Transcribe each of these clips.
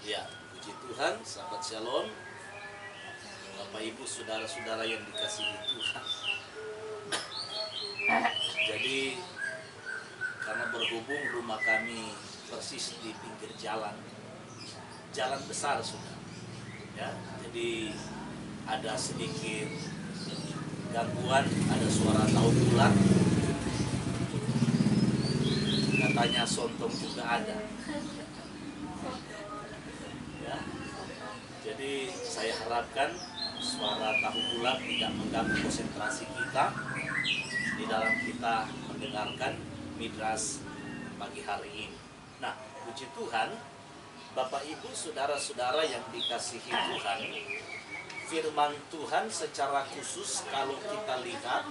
Ya, puji Tuhan, sahabat Shalom, Bapak Ibu, saudara-saudara yang dikasihi Tuhan. Jadi, karena berhubung rumah kami persis di pinggir jalan besar sudah, ya, jadi ada sedikit gangguan, ada suara tahu bulat, katanya sontong juga ada. Ya, jadi saya harapkan suara tahu bulat tidak mengganggu konsentrasi kita di dalam kita mendengarkan midras pagi hari ini. Nah, puji Tuhan, Bapak Ibu, saudara-saudara yang dikasihi Tuhan, firman Tuhan secara khusus kalau kita lihat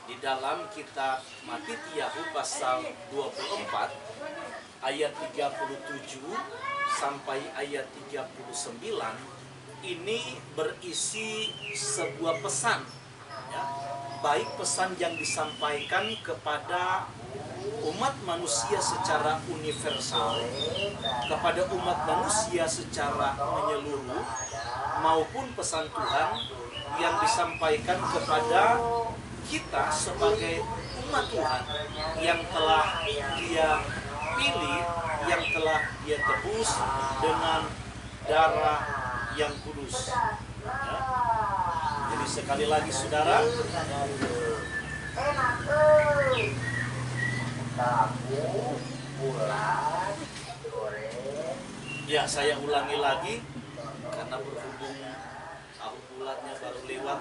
di dalam kitab Matiyahu pasal 24 ayat 37 sampai ayat 39, ini berisi sebuah pesan, ya, baik pesan yang disampaikan kepada umat manusia secara universal, kepada umat manusia secara menyeluruh, maupun pesan Tuhan yang disampaikan kepada kita sebagai umat Tuhan yang telah Dia pilih, yang telah Dia tebus dengan darah yang kudus. Ya. Jadi sekali lagi saudara, ya, saya ulangi lagi karena berhubung tahu bulatnya baru lewat.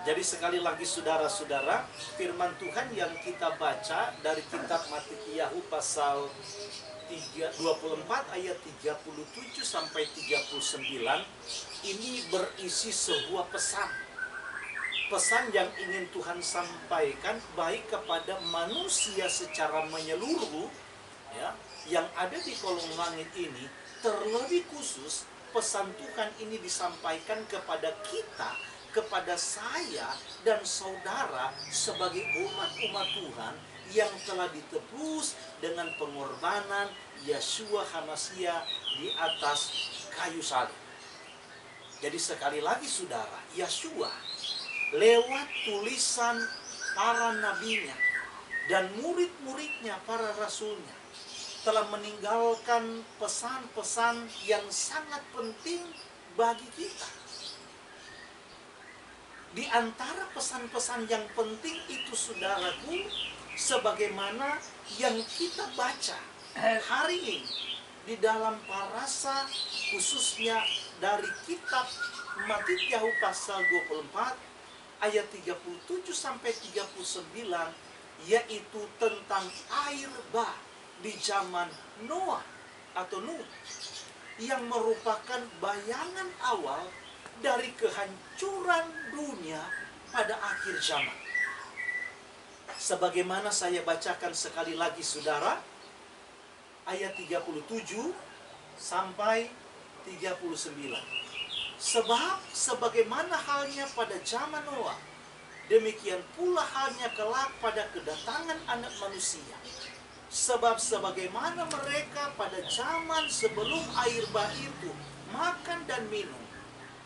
Jadi sekali lagi saudara-saudara, firman Tuhan yang kita baca dari kitab Matiyahu pasal 24 ayat 37 sampai 39 ini berisi sebuah pesan. Pesan yang ingin Tuhan sampaikan baik kepada manusia secara menyeluruh, ya, yang ada di kolong langit ini. Terlebih khusus pesan Tuhan ini disampaikan kepada kita, kepada saya dan saudara sebagai umat-umat Tuhan yang telah ditebus dengan pengorbanan Yeshua HaMashiach di atas kayu salib. Jadi sekali lagi saudara, Yeshua lewat tulisan para nabinya dan murid-muridnya, para rasulnya, telah meninggalkan pesan-pesan yang sangat penting bagi kita. Di antara pesan-pesan yang penting itu saudaraku, sebagaimana yang kita baca hari ini di dalam parasa, khususnya dari kitab Matiyahu pasal 24 ayat 37 sampai 39, yaitu tentang air bah di zaman Noah atau Nuh, yang merupakan bayangan awal dari kehancuran dunia pada akhir zaman. Sebagaimana saya bacakan sekali lagi saudara, ayat 37 sampai 39. Sebab sebagaimana halnya pada zaman Noah, demikian pula halnya kelak pada kedatangan Anak Manusia. Sebab sebagaimana mereka pada zaman sebelum air bah itu makan dan minum,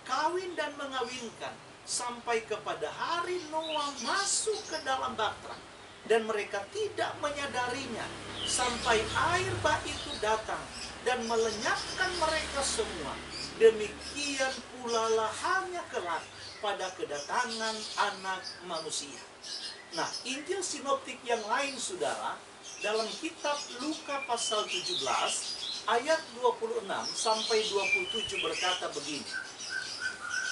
kawin dan mengawinkan, sampai kepada hari Noah masuk ke dalam bahtera, dan mereka tidak menyadarinya, sampai air bah itu datang dan melenyapkan mereka semua. Demikian pula lah halnya kelak pada kedatangan Anak Manusia. Nah, Injil sinoptik yang lain saudara, dalam kitab Luka pasal 17 ayat 26 sampai 27 berkata begini.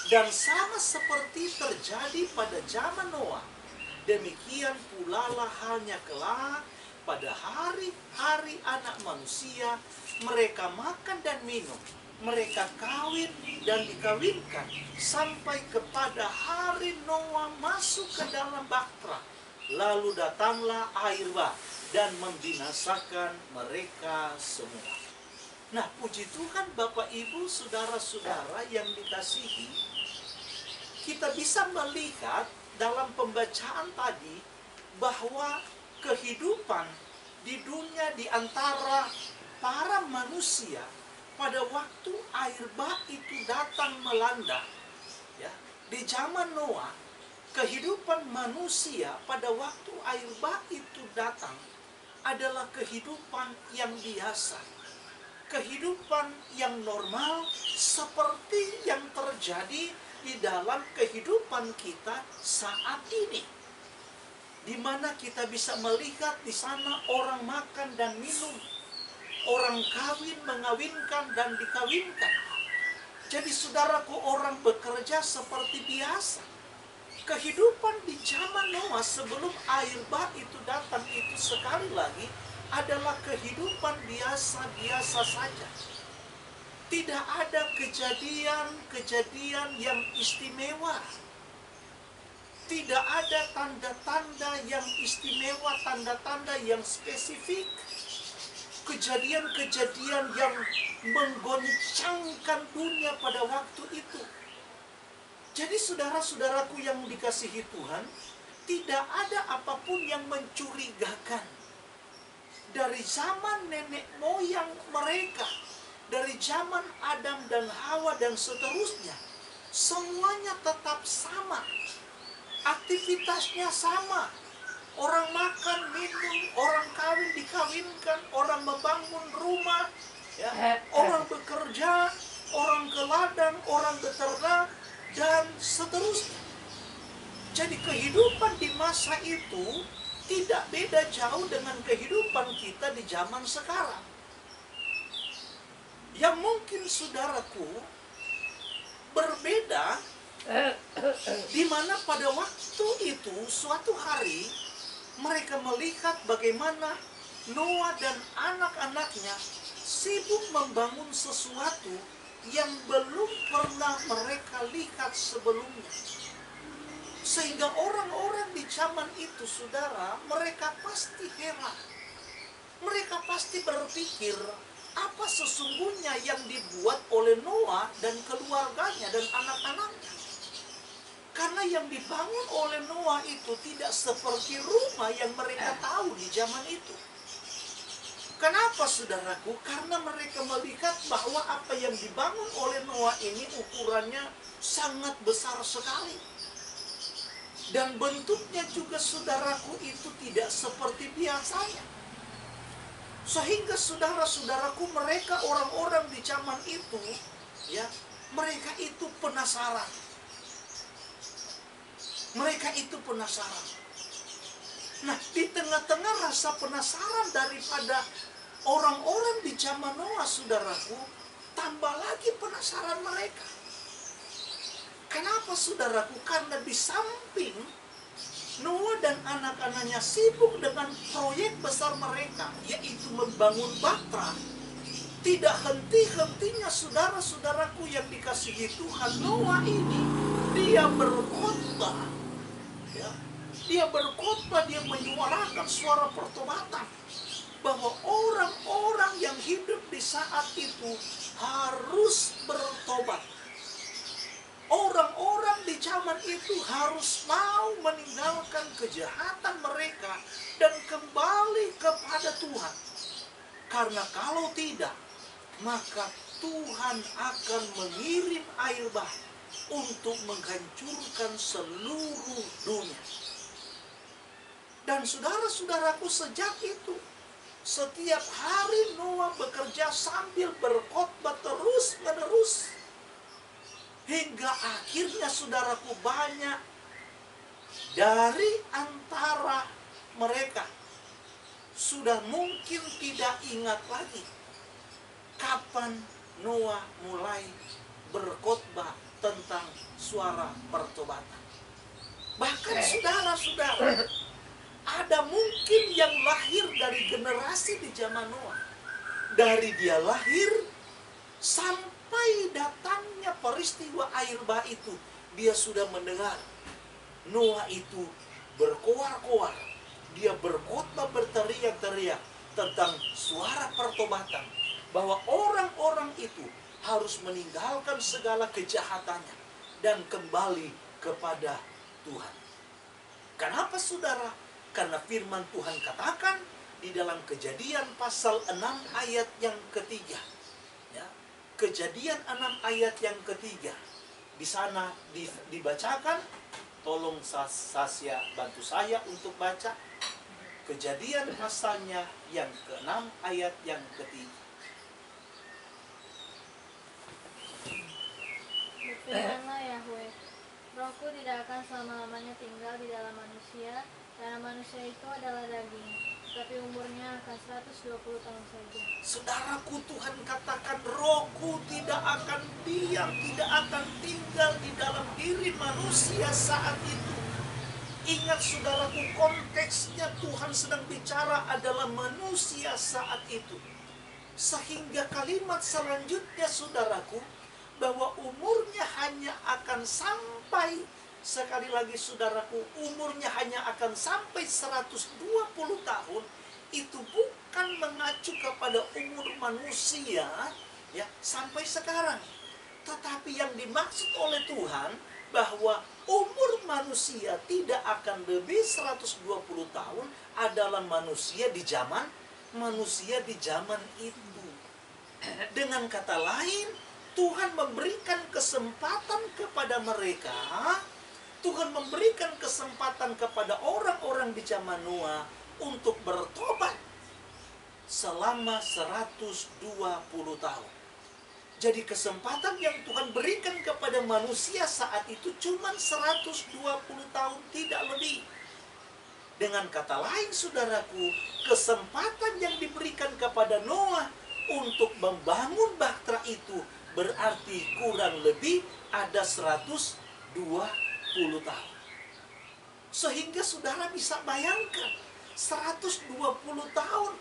Dan sama seperti terjadi pada zaman Noah, demikian pula lah halnya kelak pada hari-hari Anak Manusia. Mereka makan dan minum, mereka kawin dan dikawinkan, sampai kepada hari Noah masuk ke dalam bahtera. Lalu datanglah air bah dan membinasakan mereka semua. Nah, puji Tuhan Bapak Ibu, saudara-saudara yang dikasihi, kita bisa melihat dalam pembacaan tadi bahwa kehidupan di dunia di antara para manusia pada waktu air bah itu datang melanda, ya, di zaman Noah, kehidupan manusia pada waktu air bah itu datang adalah kehidupan yang biasa, kehidupan yang normal seperti yang terjadi di dalam kehidupan kita saat ini, di mana kita bisa melihat di sana orang makan dan minum, orang kawin, mengawinkan dan dikawinkan. Jadi saudaraku, orang bekerja seperti biasa. Kehidupan di zaman Noah sebelum air bah itu datang itu sekali lagi adalah kehidupan biasa-biasa saja. Tidak ada kejadian-kejadian yang istimewa. Tidak ada tanda-tanda yang istimewa, tanda-tanda yang spesifik. Kejadian-kejadian yang menggoncangkan dunia pada waktu itu. Jadi saudara-saudaraku yang dikasihi Tuhan, tidak ada apapun yang mencurigakan. Dari zaman nenek moyang mereka, dari zaman Adam dan Hawa dan seterusnya, semuanya tetap sama. Aktivitasnya sama. Orang makan, minum, orang kawin, dikawinkan, orang membangun rumah, ya, orang bekerja, orang ke ladang, orang beternak, dan seterusnya. Jadi kehidupan di masa itu tidak beda jauh dengan kehidupan kita di zaman sekarang. Yang mungkin saudaraku berbeda, di mana pada waktu itu suatu hari mereka melihat bagaimana Noah dan anak-anaknya sibuk membangun sesuatu yang belum pernah mereka lihat sebelumnya. Sehingga orang-orang di zaman itu, saudara, mereka pasti heran. Mereka pasti berpikir, apa sesungguhnya yang dibuat oleh Noah dan keluarganya dan anak-anaknya? Karena yang dibangun oleh Noah itu tidak seperti rumah yang mereka tahu di zaman itu. Kenapa saudaraku? Karena mereka melihat bahwa apa yang dibangun oleh Noah ini ukurannya sangat besar sekali. Dan bentuknya juga saudaraku itu tidak seperti biasanya. Sehingga saudara-saudaraku, mereka orang-orang di zaman itu, ya, mereka itu penasaran. Mereka itu penasaran. Nah, di tengah-tengah rasa penasaran daripada orang-orang di zaman Noah, saudaraku, tambah lagi penasaran mereka. Kenapa saudaraku? Karena di samping Noah dan anak-anaknya sibuk dengan proyek besar mereka, yaitu membangun Batra, tidak henti-hentinya saudara-saudaraku yang dikasihi Tuhan, Noah ini, dia berkhotbah. Ya, dia berkhotbah, dia menyuarakan suara pertobatan. Bahwa orang-orang yang hidup di saat itu harus bertobat. Orang-orang di zaman itu harus mau meninggalkan kejahatan mereka dan kembali kepada Tuhan. Karena kalau tidak, maka Tuhan akan mengirim air bah untuk menghancurkan seluruh dunia. Dan saudara-saudaraku, sejak itu, setiap hari Noah bekerja sambil berkhotbah terus-menerus. Hingga akhirnya saudaraku, banyak dari antara mereka sudah mungkin tidak ingat lagi kapan Noah mulai berkhotbah tentang suara pertobatan. Bahkan saudara-saudara, ada mungkin yang lahir dari generasi di zaman Noah. Dari dia lahir sampai datangnya peristiwa air bah itu, dia sudah mendengar Noah itu berkoar-koar. Dia berkhotbah, berteriak-teriak tentang suara pertobatan. Bahwa orang-orang itu harus meninggalkan segala kejahatannya dan kembali kepada Tuhan. Kenapa saudara? Karena firman Tuhan katakan di dalam Kejadian pasal 6 ayat yang ketiga. Ya, Kejadian 6 ayat yang ketiga. Di sana dibacakan, tolong Sasya bantu saya untuk baca. Kejadian pasalnya yang ke-6 ayat yang ketiga. Berfirmanlah Yahweh, Rohku tidak akan selama-lamanya tinggal di dalam manusia, karena manusia itu adalah daging, tapi umurnya akan 120 tahun saja. Saudaraku, Tuhan katakan Rohku tidak akan diam, tidak akan tinggal di dalam diri manusia saat itu. Ingat saudaraku, konteksnya Tuhan sedang bicara adalah manusia saat itu. Sehingga kalimat selanjutnya saudaraku, bahwa umurnya hanya akan sampai, sekali lagi saudaraku, umurnya hanya akan sampai 120 tahun. Itu bukan mengacu kepada umur manusia ya sampai sekarang. Tetapi yang dimaksud oleh Tuhan bahwa umur manusia tidak akan lebih 120 tahun adalah manusia di zaman itu. Dengan kata lain, Tuhan memberikan kesempatan kepada mereka, Tuhan memberikan kesempatan kepada orang-orang di zaman Noah untuk bertobat selama 120 tahun. Jadi kesempatan yang Tuhan berikan kepada manusia saat itu cuma 120 tahun, tidak lebih. Dengan kata lain saudaraku, kesempatan yang diberikan kepada Noah untuk membangun bahtera itu berarti kurang lebih ada 120 tahun. Sehingga saudara bisa bayangkan 120 tahun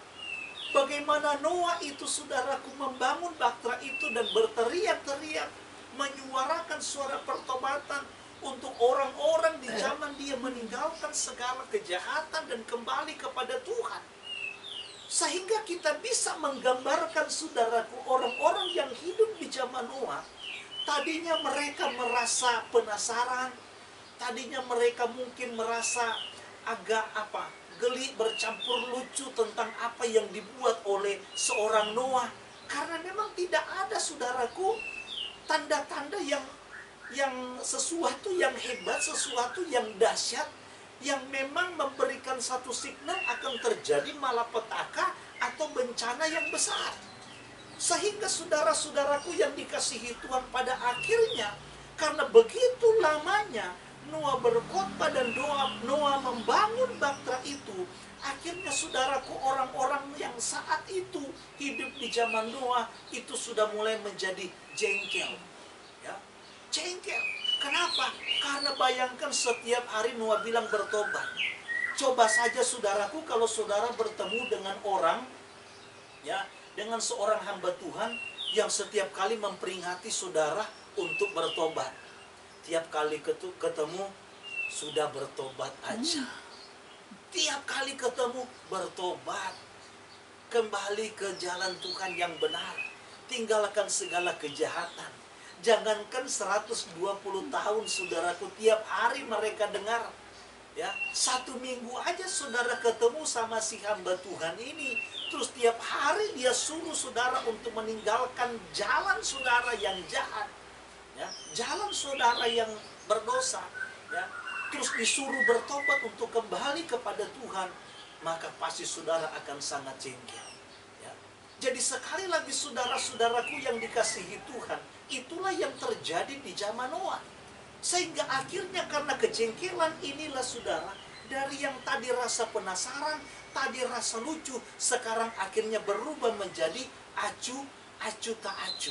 bagaimana Noah itu saudaraku membangun bahtera itu dan berteriak-teriak, menyuarakan suara pertobatan untuk orang-orang di zaman dia meninggalkan segala kejahatan dan kembali kepada Tuhan. Sehingga kita bisa menggambarkan saudaraku, orang-orang yang hidup di zaman Noah, tadinya mereka merasa penasaran, tadinya mereka mungkin merasa agak geli, bercampur lucu tentang apa yang dibuat oleh seorang Noah. Karena memang tidak ada saudaraku tanda-tanda yang sesuatu yang hebat, sesuatu yang dahsyat, yang memang memberikan satu signal akan terjadi malapetaka atau bencana yang besar. Sehingga saudara-saudaraku yang dikasihi Tuhan, pada akhirnya karena begitu lamanya Noah berkhotbah dan Noah membangun bahtera itu, akhirnya saudaraku, orang-orang yang saat itu hidup di zaman Noah itu sudah mulai menjadi jengkel. Ya, jengkel. Kenapa? Karena bayangkan setiap hari Noah bilang bertobat. Coba saja saudaraku, kalau saudara bertemu dengan orang, ya, dengan seorang hamba Tuhan yang setiap kali memperingati saudara untuk bertobat. Tiap kali ketemu, sudah bertobat aja. Tiap kali ketemu, bertobat. Kembali ke jalan Tuhan yang benar. Tinggalkan segala kejahatan. Jangankan 120 tahun saudaraku, tiap hari mereka dengar. Ya, 1 minggu aja saudara ketemu sama si hamba Tuhan ini, terus tiap hari dia suruh saudara untuk meninggalkan jalan saudara yang jahat, ya, jalan saudara yang berdosa, ya, terus disuruh bertobat untuk kembali kepada Tuhan, maka pasti saudara akan sangat jengkel. Ya. Jadi sekali lagi saudara-saudaraku yang dikasihi Tuhan, itulah yang terjadi di zaman Noah. Sehingga akhirnya karena kejengkelan inilah saudara, dari yang tadi rasa penasaran, tadi rasa lucu, sekarang akhirnya berubah menjadi acu tak acu.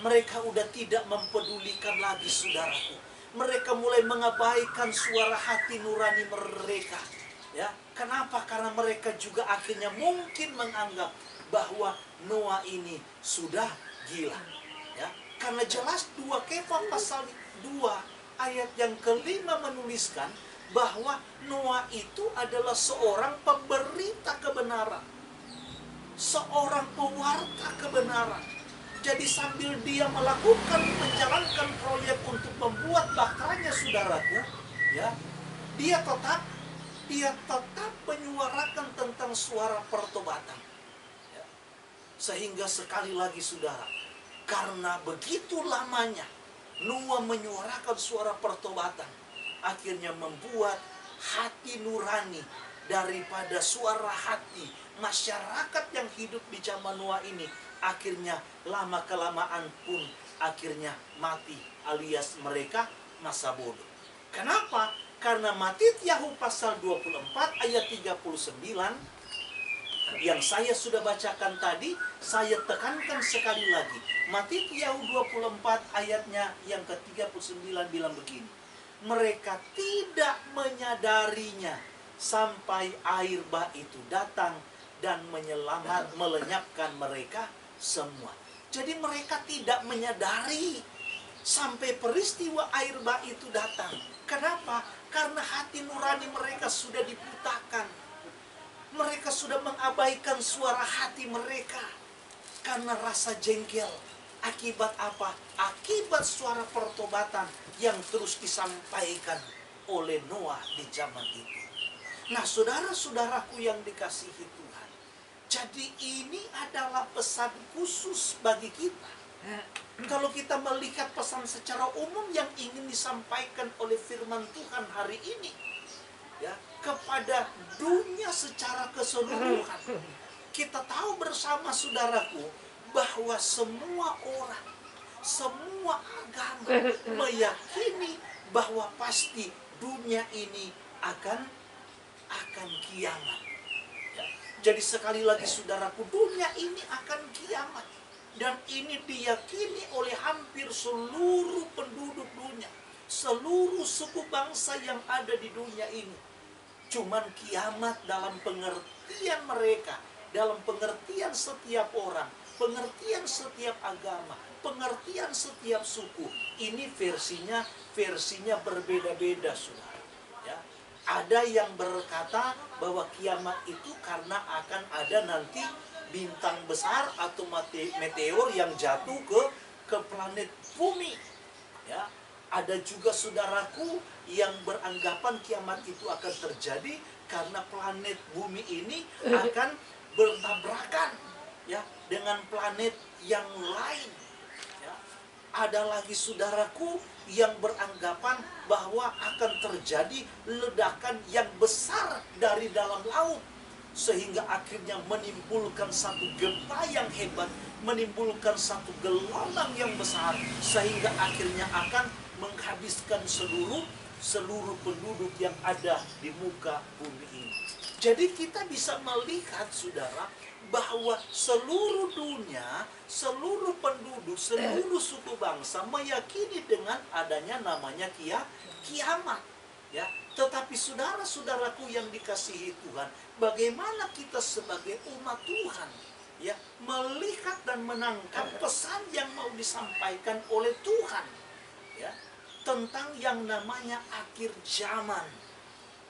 Mereka udah tidak mempedulikan lagi saudaraku. Mereka mulai mengabaikan suara hati nurani mereka. Ya, kenapa? Karena mereka juga akhirnya mungkin menganggap bahwa Noah ini sudah gila. Ya, karena jelas 2 Kefas pasal 2 ayat yang ke-5 menuliskan bahwa Noah itu adalah seorang pemberita kebenaran, seorang pewarta kebenaran. Jadi sambil dia menjalankan proyek untuk membuat bahteranya saudaraku, ya, dia tetap dia tetap menyuarakan tentang suara pertobatan. Ya. Sehingga sekali lagi saudara, karena begitu lamanya Noah menyuarakan suara pertobatan, akhirnya membuat hati nurani daripada suara hati masyarakat yang hidup di zaman Noah ini, akhirnya lama-kelamaan pun akhirnya mati, alias mereka masa bodoh. Kenapa? Karena Mattityahu pasal 24 ayat 39 yang saya sudah bacakan tadi, saya tekankan sekali lagi. Mattityahu 24 ayatnya yang ke-39 bilang begini. Mereka tidak menyadarinya sampai air bah itu datang dan melenyapkan mereka semua. Jadi mereka tidak menyadari sampai peristiwa air bah itu datang. Kenapa? Karena hati nurani mereka sudah dibutakan. Mereka sudah mengabaikan suara hati mereka karena rasa jengkel. Akibat apa? Akibat suara pertobatan yang terus disampaikan oleh Noah di zaman itu. Nah, saudara-saudaraku yang dikasihi Tuhan, jadi ini adalah pesan khusus bagi kita. Kalau kita melihat pesan secara umum yang ingin disampaikan oleh firman Tuhan hari ini, ya, kepada dunia secara keseluruhan. Kita tahu bersama saudaraku bahwa semua orang, semua agama meyakini bahwa pasti dunia ini akan kiamat. Ya. Jadi sekali lagi saudaraku, dunia ini akan kiamat. Dan ini diyakini oleh hampir seluruh penduduk dunia, seluruh suku bangsa yang ada di dunia ini. Cuman kiamat dalam pengertian mereka, dalam pengertian setiap orang, pengertian setiap agama, pengertian setiap suku, ini versinya berbeda-beda, saudara. Ya. Ada yang berkata bahwa kiamat itu karena akan ada nanti bintang besar atau meteor yang jatuh ke planet bumi. Ya. Ada juga saudaraku yang beranggapan kiamat itu akan terjadi karena planet bumi ini akan bertabrakan, ya, dengan planet yang lain. Ya. Ada lagi saudaraku yang beranggapan bahwa akan terjadi ledakan yang besar dari dalam laut, sehingga akhirnya menimbulkan satu gempa yang hebat, menimbulkan satu gelombang yang besar, sehingga akhirnya akan menghabiskan seluruh penduduk yang ada di muka bumi ini. Jadi kita bisa melihat, saudara, bahwa seluruh dunia, seluruh penduduk, seluruh suku bangsa meyakini dengan adanya namanya kiamat. Ya, tetapi saudara-saudaraku yang dikasihi Tuhan, bagaimana kita sebagai umat Tuhan, ya, melihat dan menangkap pesan yang mau disampaikan oleh Tuhan, ya, tentang yang namanya akhir zaman.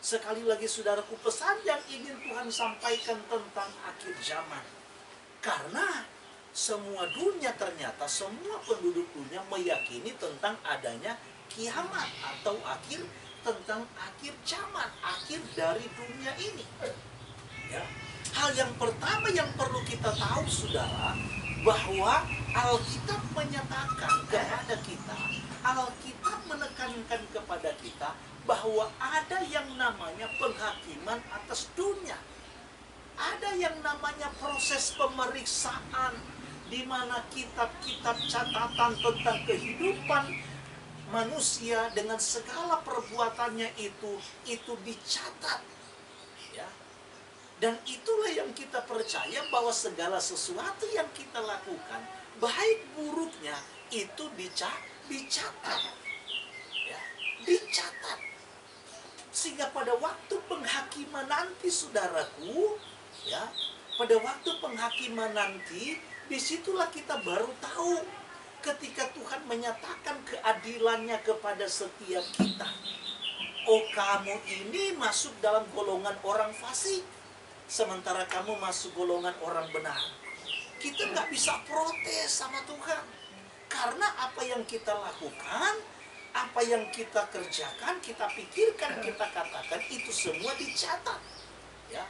Sekali lagi saudaraku, pesan yang ingin Tuhan sampaikan tentang akhir zaman. Karena semua dunia, ternyata semua penduduk dunia meyakini tentang adanya kiamat atau tentang akhir zaman, akhir dari dunia ini. Ya. Hal yang pertama yang perlu kita tahu, saudara, bahwa Alkitab menyatakan kepada kita, Alkitab menekankan kepada kita bahwa ada yang namanya penghakiman atas dunia. Ada yang namanya proses pemeriksaan, di mana kitab-kitab catatan tentang kehidupan manusia dengan segala perbuatannya itu dicatat, ya. Dan itulah yang kita percaya bahwa segala sesuatu yang kita lakukan, baik buruknya, itu dicatat, ya, dicatat. Sehingga pada waktu penghakiman nanti, saudaraku, ya, pada waktu penghakiman nanti, disitulah kita baru tahu ketika Tuhan menyatakan keadilannya kepada setiap kita. Oh, kamu ini masuk dalam golongan orang fasik, sementara kamu masuk golongan orang benar. Kita nggak bisa protes sama Tuhan, karena apa yang kita lakukan Apa yang kita kerjakan, kita pikirkan, kita katakan, itu semua dicatat. Ya.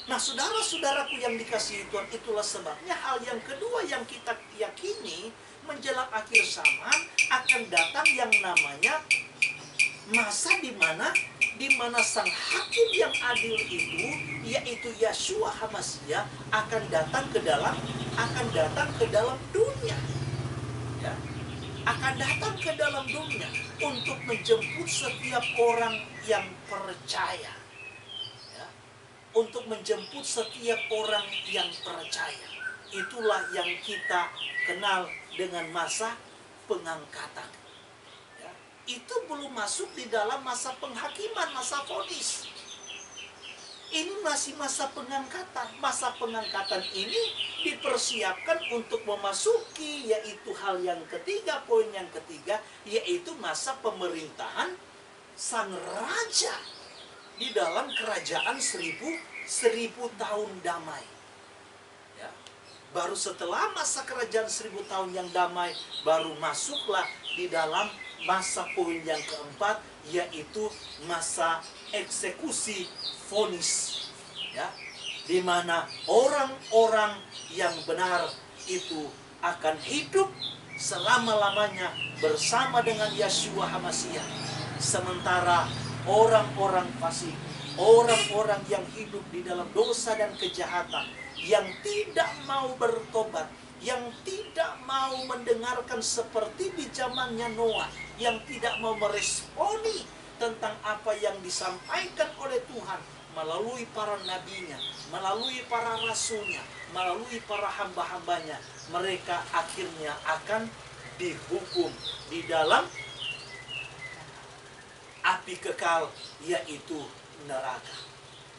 Nah, saudara-saudaraku yang dikasihi Tuhan, itulah sebabnya hal yang kedua yang kita yakini, menjelang akhir zaman akan datang yang namanya masa di mana sang hakim yang adil itu, yaitu Yeshua HaMasyiah, akan datang ke dalam dunia. Ya. Akan datang ke dalam dunia untuk menjemput setiap orang yang percaya. Ya. Untuk menjemput setiap orang yang percaya. Itulah yang kita kenal dengan masa pengangkatan. Ya. Itu belum masuk di dalam masa penghakiman, masa vonis. Ini masih masa pengangkatan. Masa pengangkatan ini dipersiapkan untuk memasuki, yaitu hal yang ketiga, poin yang ketiga, yaitu masa pemerintahan sang raja di dalam kerajaan seribu tahun damai. Ya. Baru setelah masa kerajaan 1000 tahun yang damai, baru masuklah di dalam masa poin yang keempat, yaitu masa eksekusi vonis, ya, di mana orang-orang yang benar itu akan hidup selama-lamanya bersama dengan Yeshua HaMasyiah. Sementara orang-orang fasik, orang-orang yang hidup di dalam dosa dan kejahatan, yang tidak mau bertobat, yang tidak mau mendengarkan seperti di zamannya Noah, yang tidak mau meresponi tentang apa yang disampaikan oleh Tuhan melalui para nabinya, melalui para rasulnya, melalui para hamba-hambanya, mereka akhirnya akan dihukum di dalam api kekal, yaitu neraka.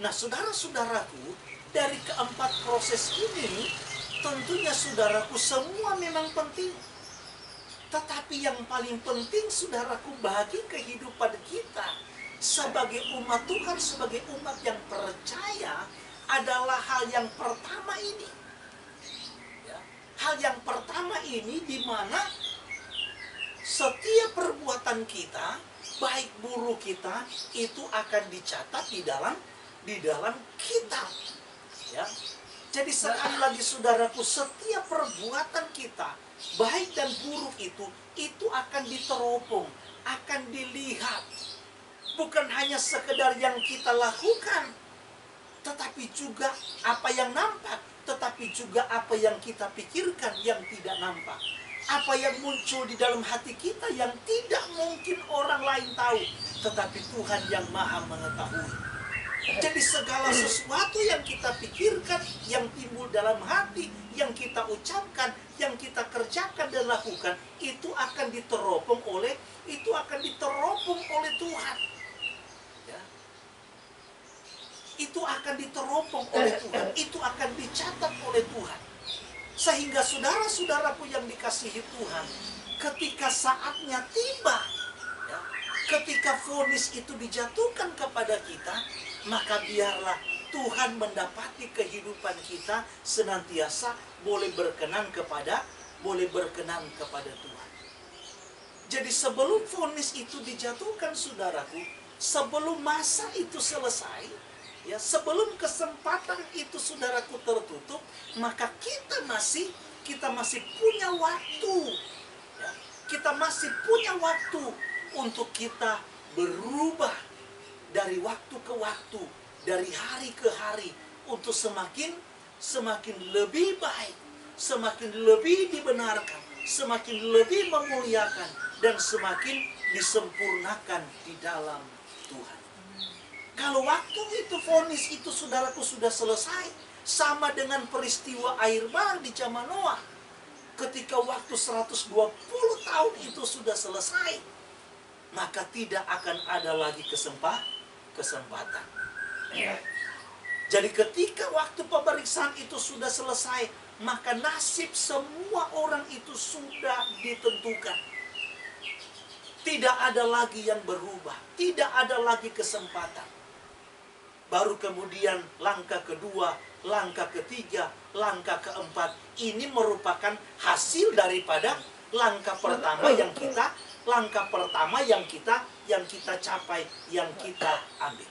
Nah, saudara-saudaraku, dari keempat proses ini, tentunya saudaraku semua memang penting. Tetapi yang paling penting, saudaraku, bagi kehidupan kita sebagai umat Tuhan, sebagai umat yang percaya, adalah hal yang pertama ini. Ya, hal yang pertama ini di mana setiap perbuatan kita, baik buruk kita, itu akan dicatat di dalam kitab. Ya. Jadi sekali lagi saudaraku, setiap perbuatan kita, baik dan buruk itu akan diteropong, akan dilihat. Bukan hanya sekedar yang kita lakukan, tetapi juga apa yang nampak, tetapi juga apa yang kita pikirkan yang tidak nampak. Apa yang muncul di dalam hati kita yang tidak mungkin orang lain tahu, tetapi Tuhan yang Maha mengetahui. Jadi segala sesuatu yang kita pikirkan, yang timbul dalam hati, yang kita ucapkan, yang kita kerjakan dan lakukan, itu akan diteropong oleh Tuhan. Ya. Itu akan diteropong oleh Tuhan, itu akan dicatat oleh Tuhan. Sehingga saudara-saudaraku yang dikasihi Tuhan, ketika saatnya tiba, ya, ketika vonis itu dijatuhkan kepada kita, maka biarlah Tuhan mendapati kehidupan kita senantiasa boleh berkenan kepada Tuhan. Jadi sebelum vonis itu dijatuhkan, saudaraku, sebelum masa itu selesai, ya, sebelum kesempatan itu saudaraku tertutup, maka kita masih punya waktu, ya, kita masih punya waktu untuk kita berubah dari waktu ke waktu, dari hari ke hari, untuk semakin lebih baik, semakin lebih dibenarkan, semakin lebih memuliakan, dan semakin disempurnakan di dalam Tuhan. Kalau waktu itu, vonis itu saudaraku sudah selesai, sama dengan peristiwa air bah di zaman Noah. Ketika waktu 120 tahun itu sudah selesai, maka tidak akan ada lagi kesempatan. Jadi ketika waktu pemeriksaan itu sudah selesai, maka nasib semua orang itu sudah ditentukan. Tidak ada lagi yang berubah, tidak ada lagi kesempatan. Baru kemudian langkah kedua, langkah ketiga, langkah keempat, ini merupakan hasil daripada langkah pertama yang kita langkah pertama yang kita capai, yang kita ambil.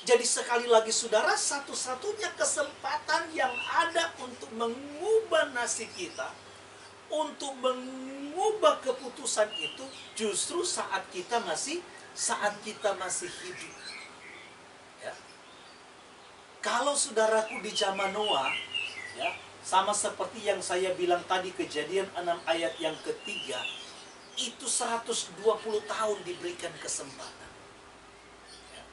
Jadi sekali lagi saudara, satu-satunya kesempatan yang ada untuk mengubah nasib kita, untuk mengubah keputusan itu, justru saat kita masih hidup. Ya. Kalau saudaraku di zaman Noah, ya, sama seperti yang saya bilang tadi, Kejadian 6 ayat yang ketiga, itu 120 tahun diberikan kesempatan. Ya.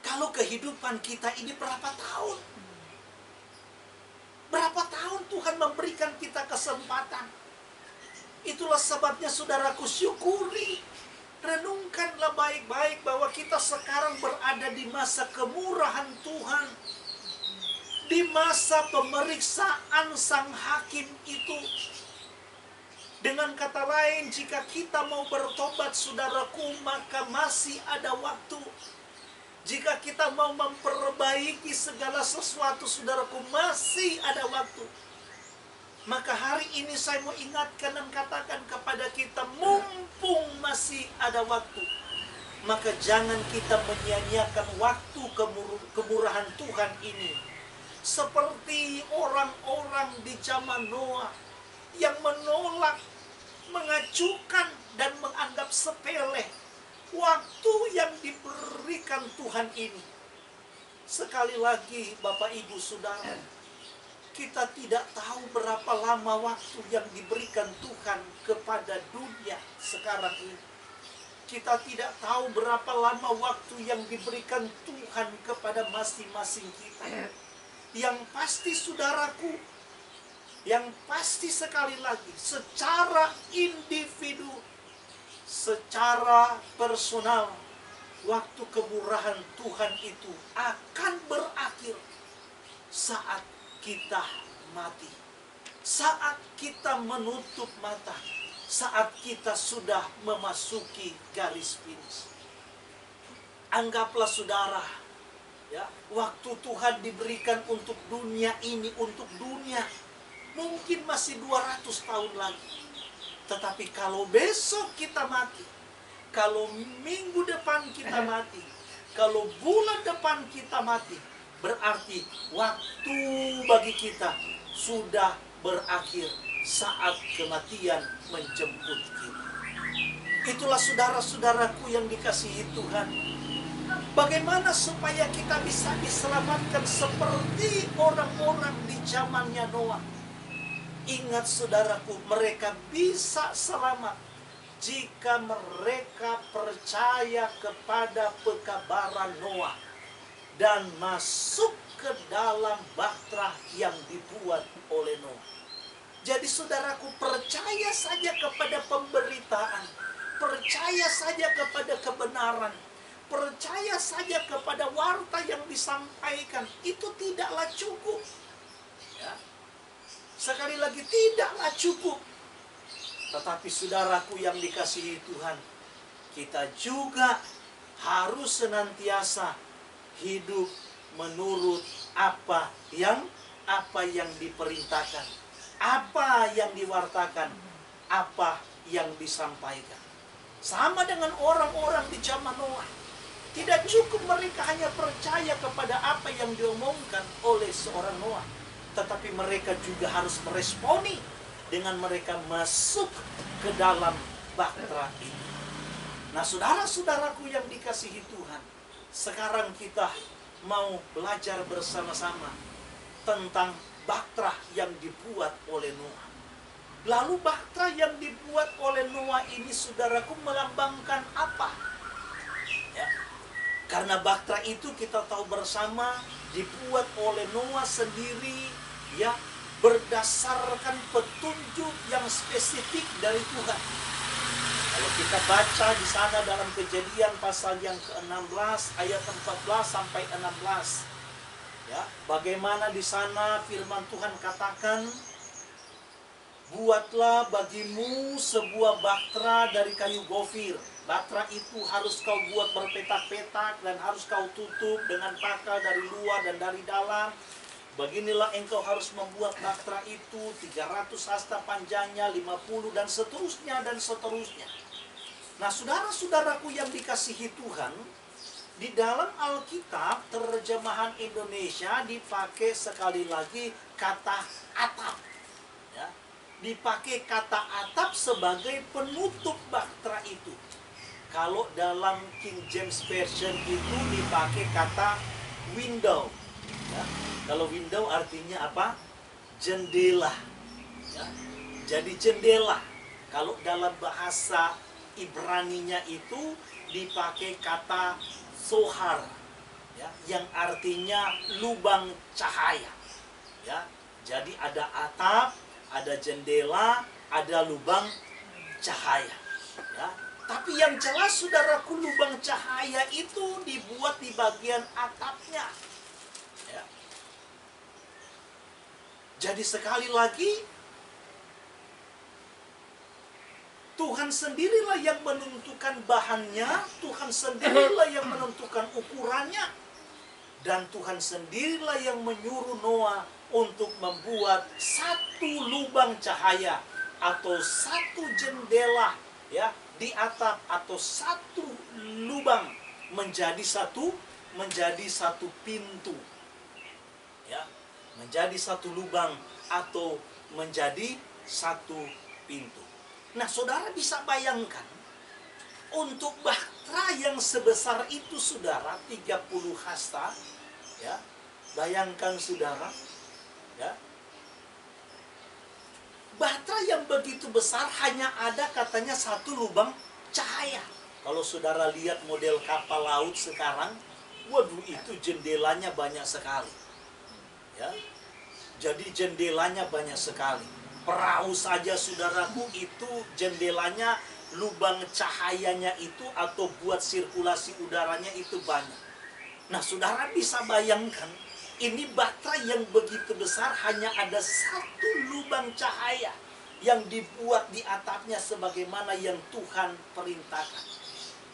Kalau kehidupan kita ini berapa tahun? Berapa tahun Tuhan memberikan kita kesempatan? Itulah sebabnya saudaraku, syukuri, renungkanlah baik-baik bahwa kita sekarang berada di masa kemurahan Tuhan. Di masa pemeriksaan Sang Hakim itu. Dengan kata lain, jika kita mau bertobat saudaraku, maka masih ada waktu. Jika kita mau memperbaiki segala sesuatu saudaraku, masih ada waktu. Maka hari ini saya mau ingatkan dan katakan kepada kita, mumpung masih ada waktu, maka jangan kita menyia-nyiakan waktu kemurahan Tuhan ini. Seperti orang-orang di zaman Noah yang menolak, mengacukan, dan menganggap sepele waktu yang diberikan Tuhan ini. Sekali lagi Bapak Ibu Saudara, kita tidak tahu berapa lama waktu yang diberikan Tuhan kepada dunia sekarang ini. Kita tidak tahu berapa lama waktu yang diberikan Tuhan kepada masing-masing kita. Yang pasti saudaraku, yang pasti sekali lagi, secara individu, secara personal, waktu kemurahan Tuhan itu akan berakhir saat kita mati, saat kita menutup mata, saat kita sudah memasuki garis finish. Anggaplah saudara, ya, waktu Tuhan diberikan untuk dunia ini, untuk dunia, mungkin masih 200 tahun lagi. Tetapi kalau besok kita mati, kalau minggu depan kita mati, kalau bulan depan kita mati, berarti waktu bagi kita sudah berakhir saat kematian menjemput kita. Itulah saudara-saudaraku yang dikasihi Tuhan. Bagaimana supaya kita bisa diselamatkan seperti orang-orang di zamannya Noah? Ingat saudaraku, mereka bisa selamat jika mereka percaya kepada pekabaran Noah dan masuk ke dalam bahtera yang dibuat oleh Noah. Jadi saudaraku, percaya saja kepada pemberitaan, percaya saja kepada kebenaran, percaya saja kepada warta yang disampaikan. Itu tidaklah cukup, ya. Sekali lagi, tidaklah cukup. Tetapi saudaraku yang dikasihi Tuhan, kita juga harus senantiasa hidup menurut apa yang diperintahkan, apa yang diwartakan, apa yang disampaikan. Sama dengan orang-orang di zaman Noah. Tidak cukup mereka hanya percaya kepada apa yang diomongkan oleh seorang Noah, tetapi mereka juga harus meresponi dengan mereka masuk ke dalam bahtera ini. Nah, saudara-saudaraku yang dikasihi Tuhan, sekarang kita mau belajar bersama-sama tentang bahtera yang dibuat oleh Noah. Lalu bahtera yang dibuat oleh Noah ini, saudaraku, melambangkan apa? Ya. Karena bahtera itu kita tahu bersama dibuat oleh Noah sendiri, ya, berdasarkan petunjuk yang spesifik dari Tuhan. Kalau kita baca di sana dalam Kejadian pasal yang ke-16 ayat 14 sampai 16, ya, bagaimana di sana firman Tuhan katakan, buatlah bagimu sebuah bahtera dari kayu gofir. Bahtera itu harus kau buat berpetak-petak dan harus kau tutup dengan pakal dari luar dan dari dalam. Beginilah engkau harus membuat bahtera itu 300 hasta panjangnya, 50 dan seterusnya dan seterusnya. Nah, saudara-saudaraku yang dikasihi Tuhan, di dalam Alkitab terjemahan Indonesia dipakai sekali lagi kata atap. Ya. Dipakai kata atap sebagai penutup bahtera itu. Kalau dalam King James Version itu dipakai kata window. Ya. Kalau window artinya apa? Jendela. Ya. Jadi jendela. Kalau dalam bahasa Ibraninya itu dipakai kata sohar, ya, yang artinya lubang cahaya. Ya. Jadi ada atap, ada jendela, ada lubang cahaya. Ya. Tapi yang jelas saudaraku, lubang cahaya itu dibuat di bagian atapnya. Ya. Jadi sekali lagi, Tuhan sendirilah yang menentukan bahannya, Tuhan sendirilah yang menentukan ukurannya, dan Tuhan sendirilah yang menyuruh Noah untuk membuat satu lubang cahaya atau satu jendela, ya, di atap, atau satu lubang menjadi satu pintu, ya, menjadi satu lubang atau menjadi satu pintu. Nah, saudara bisa bayangkan, untuk bahtera yang sebesar itu, saudara, 30 hasta, ya, bayangkan saudara, ya, bahtera yang begitu besar hanya ada katanya satu lubang cahaya. Kalau saudara lihat model kapal laut sekarang, waduh, itu jendelanya banyak sekali, ya, jadi jendelanya banyak sekali. Perahu saja saudaraku itu jendelanya, lubang cahayanya itu atau buat sirkulasi udaranya itu banyak. Nah, saudara bisa bayangkan, ini bahtera yang begitu besar hanya ada satu lubang cahaya yang dibuat di atapnya sebagaimana yang Tuhan perintahkan.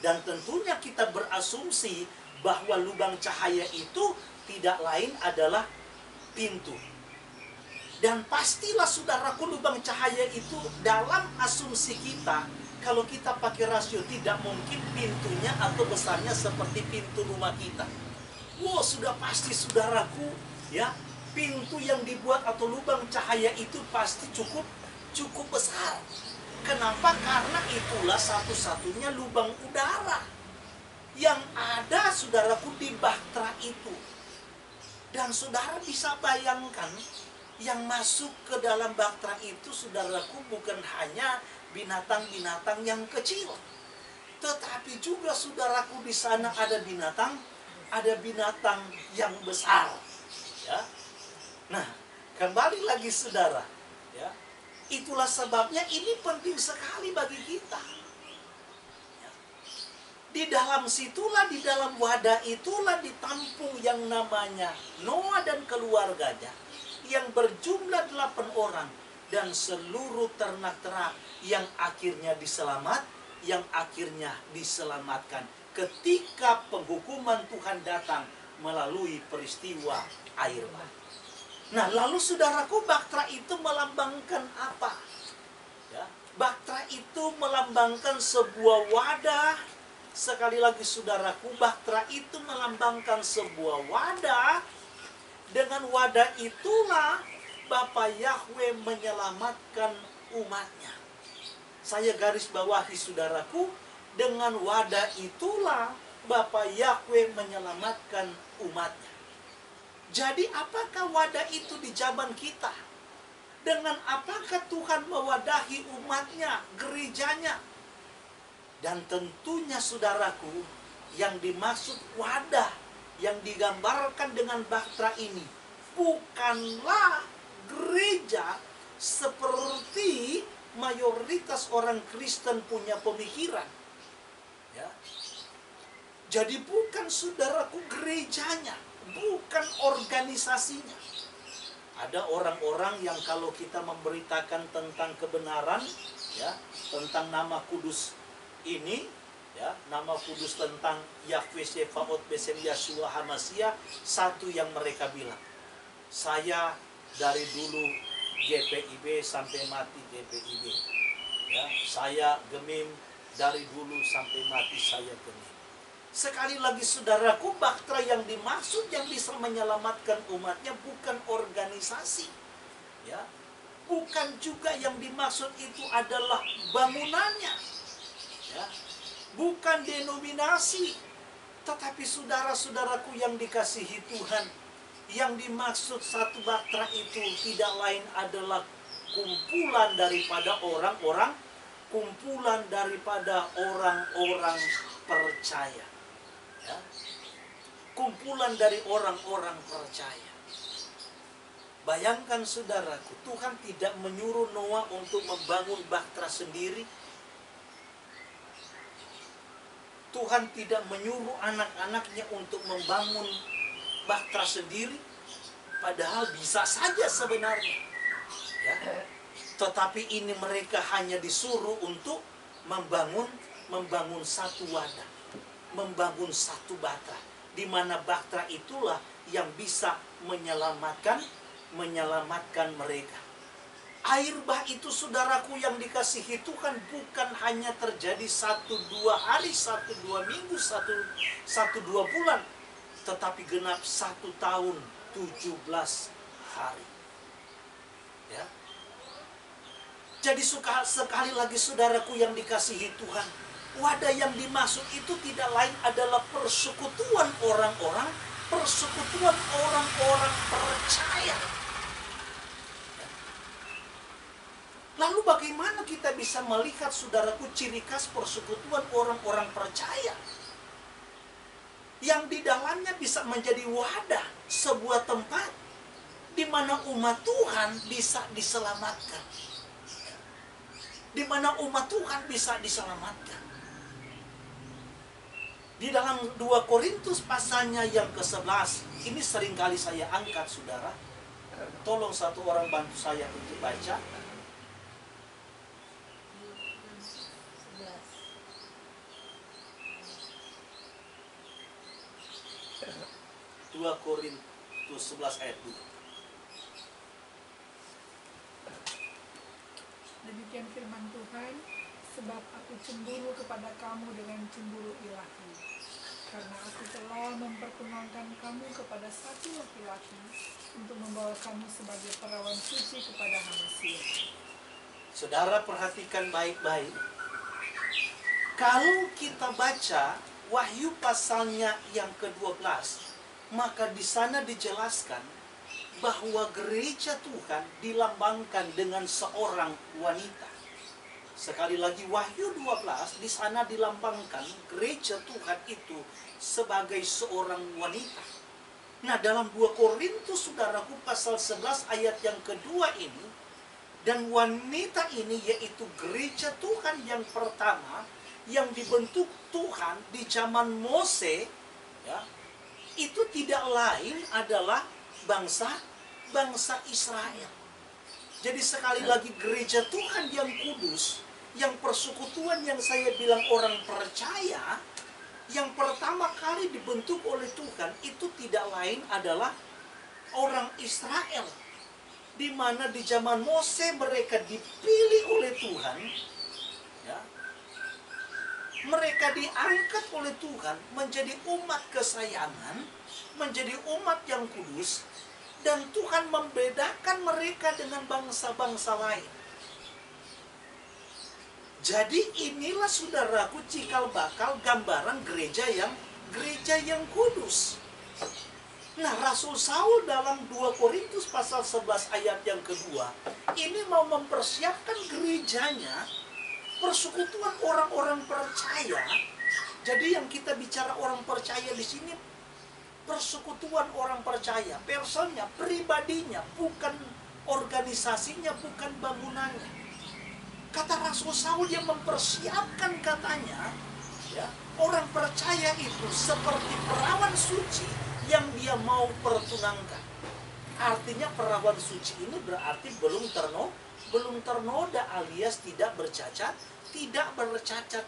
Dan tentunya kita berasumsi bahwa lubang cahaya itu tidak lain adalah pintu. Dan pastilah saudaraku, lubang cahaya itu dalam asumsi kita, kalau kita pakai rasio, tidak mungkin pintunya atau besarnya seperti pintu rumah kita. Wow, sudah pasti saudaraku, ya, pintu yang dibuat atau lubang cahaya itu pasti cukup besar. Kenapa? Karena itulah satu-satunya lubang udara yang ada saudaraku di bahtera itu. Dan saudara bisa bayangkan, yang masuk ke dalam bahtera itu, saudaraku, bukan hanya binatang-binatang yang kecil, tetapi juga saudaraku di sana ada binatang yang besar. Ya. Nah, kembali lagi saudara, ya, itulah sebabnya ini penting sekali bagi kita. Ya. Di dalam situlah, di dalam wadah itulah ditampung yang namanya Noah dan keluarganya, yang berjumlah 8 orang, dan seluruh ternak-ternak yang akhirnya diselamatkan ketika penghukuman Tuhan datang melalui peristiwa air bah. Nah, lalu saudaraku, bahtera itu melambangkan apa? Ya, bahtera itu melambangkan sebuah wadah. Sekali lagi saudaraku, bahtera itu melambangkan sebuah wadah. Dengan wadah itulah Bapa Yahweh menyelamatkan umatnya. Saya garis bawahi saudaraku, dengan wadah itulah Bapa Yahweh menyelamatkan umatnya. Jadi apakah wadah itu di zaman kita? Dengan apakah Tuhan mewadahi umatnya, gerejanya? Dan tentunya saudaraku, yang dimaksud wadah yang digambarkan dengan bahtera ini bukanlah gereja seperti mayoritas orang Kristen punya pemikiran. Ya. Jadi bukan saudaraku gerejanya, bukan organisasinya. Ada orang-orang yang kalau kita memberitakan tentang kebenaran, ya, tentang nama kudus ini, ya, nama kudus tentang Yahweh Sefaot Besem Yahshua HaMashiach, satu yang mereka bilang, Saya dari dulu GPIB sampai mati GPIB. Ya, saya Gemim dari dulu sampai mati saya Gemim. Sekali lagi saudaraku, Baktra yang dimaksud yang bisa menyelamatkan umatnya bukan organisasi. Ya, bukan juga yang dimaksud itu adalah bangunannya. Ya, bukan denominasi. Tetapi saudara-saudaraku yang dikasihi Tuhan, yang dimaksud satu Baktra itu tidak lain adalah kumpulan daripada orang-orang percaya. Ya. Kumpulan dari orang-orang percaya. Bayangkan saudaraku, Tuhan tidak menyuruh Noah untuk membangun Baktra sendiri. Tuhan tidak menyuruh anak-anaknya untuk membangun Baktra sendiri. Padahal bisa saja sebenarnya. Ya. Tetapi ini mereka hanya disuruh untuk membangun satu wadah, membangun satu Baktra, di mana Baktra itulah yang bisa menyelamatkan mereka. Air bah itu saudaraku yang dikasihi Tuhan bukan hanya terjadi 1-2 hari, 1-2 minggu, 1-2 bulan, tetapi genap 1 tahun 17 hari. Ya. Jadi sekali lagi saudaraku yang dikasihi Tuhan, wadah yang dimaksud itu tidak lain adalah persekutuan orang-orang percaya. Lalu bagaimana kita bisa melihat saudaraku ciri khas persekutuan orang-orang percaya? Yang di dalamnya bisa menjadi wadah, sebuah tempat di mana umat Tuhan bisa diselamatkan. Di mana umat Tuhan bisa diselamatkan. Di dalam 2 Korintus pasalnya yang ke-11, ini seringkali saya angkat saudara. Tolong satu orang bantu saya untuk baca. 2 Korintus 11 ayat 2. Demikian firman Tuhan, sebab aku cemburu kepada kamu dengan cemburu ilahi, karena aku telah memperkenalkan kamu kepada satu laki-laki untuk membawa kamu sebagai perawan suci kepada manusia. Saudara perhatikan baik-baik. Kalau kita baca Wahyu pasalnya yang ke-12, maka di sana dijelaskan bahwa gereja Tuhan dilambangkan dengan seorang wanita. Sekali lagi Wahyu 12 di sana dilambangkan gereja Tuhan itu sebagai seorang wanita. Nah, dalam 2 Korintus saudaraku pasal 11 ayat yang kedua ini, dan wanita ini yaitu gereja Tuhan yang pertama yang dibentuk Tuhan di zaman Mose, ya, itu tidak lain adalah bangsa Israel. Jadi sekali lagi gereja Tuhan yang kudus, yang persekutuan yang saya bilang orang percaya, yang pertama kali dibentuk oleh Tuhan itu tidak lain adalah orang Israel. Di mana di zaman Mose mereka dipilih oleh Tuhan, ya. Mereka diangkat oleh Tuhan menjadi umat kesayangan, menjadi umat yang kudus, dan Tuhan membedakan mereka dengan bangsa-bangsa lain. Jadi inilah saudaraku cikal bakal gambaran gereja yang kudus. Nah, Rasul Saul dalam 2 Korintus pasal 11 ayat yang kedua ini mau mempersiapkan gerejanya, persekutuan orang-orang percaya. Jadi yang kita bicara orang percaya di sini persekutuan orang percaya, personnya, pribadinya, bukan organisasinya, bukan bangunannya. Kata Rasul Saul yang mempersiapkan katanya, ya, orang percaya itu seperti perawan suci yang dia mau pertunangkan. Artinya perawan suci ini berarti belum ternoda alias tidak bercacat